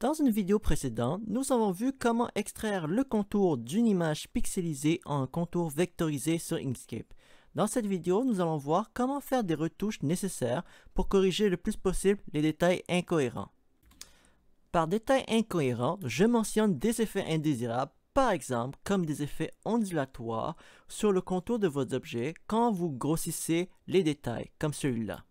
Dans une vidéo précédente, nous avons vu comment extraire le contour d'une image pixelisée en un contour vectorisé sur Inkscape. Dans cette vidéo, nous allons voir comment faire des retouches nécessaires pour corriger le plus possible les détails incohérents. Par détails incohérents, je mentionne des effets indésirables, par exemple comme des effets ondulatoires sur le contour de vos objets quand vous grossissez les détails, comme celui-là.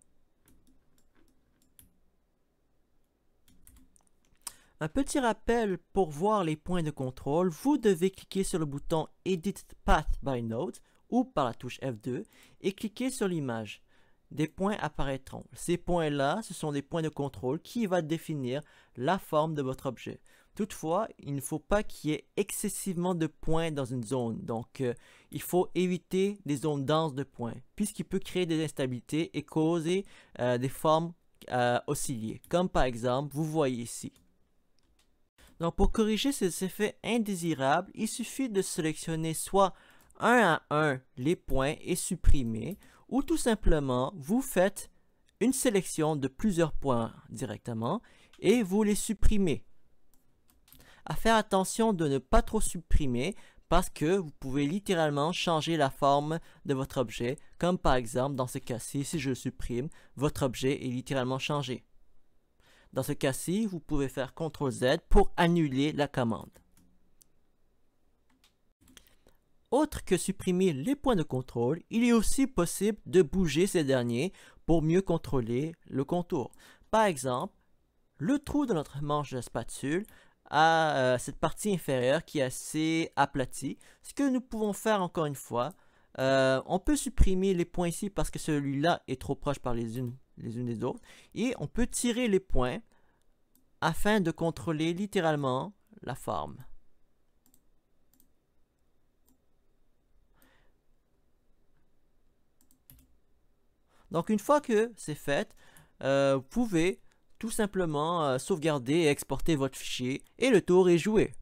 Un petit rappel, pour voir les points de contrôle, vous devez cliquer sur le bouton Edit Path by Node ou par la touche F2 et cliquer sur l'image. Des points apparaîtront. Ces points-là, ce sont des points de contrôle qui vont définir la forme de votre objet. Toutefois, il ne faut pas qu'il y ait excessivement de points dans une zone. Donc, il faut éviter des zones denses de points, puisqu'il peut créer des instabilités et causer des formes oscillées. Comme par exemple, vous voyez ici. Donc, pour corriger ces effets indésirables, il suffit de sélectionner soit un à un les points et supprimer, ou tout simplement, vous faites une sélection de plusieurs points directement et vous les supprimez. À faire attention de ne pas trop supprimer parce que vous pouvez littéralement changer la forme de votre objet, comme par exemple dans ce cas-ci, si je le supprime, votre objet est littéralement changé. Dans ce cas-ci, vous pouvez faire CTRL-Z pour annuler la commande. Autre que supprimer les points de contrôle, il est aussi possible de bouger ces derniers pour mieux contrôler le contour. Par exemple, le trou de notre manche de spatule a cette partie inférieure qui est assez aplatie. Ce que nous pouvons faire encore une fois, on peut supprimer les points ici parce que celui-là est trop proche par les unes des autres. Et on peut tirer les points afin de contrôler littéralement la forme. Donc une fois que c'est fait, vous pouvez tout simplement sauvegarder et exporter votre fichier et le tour est joué.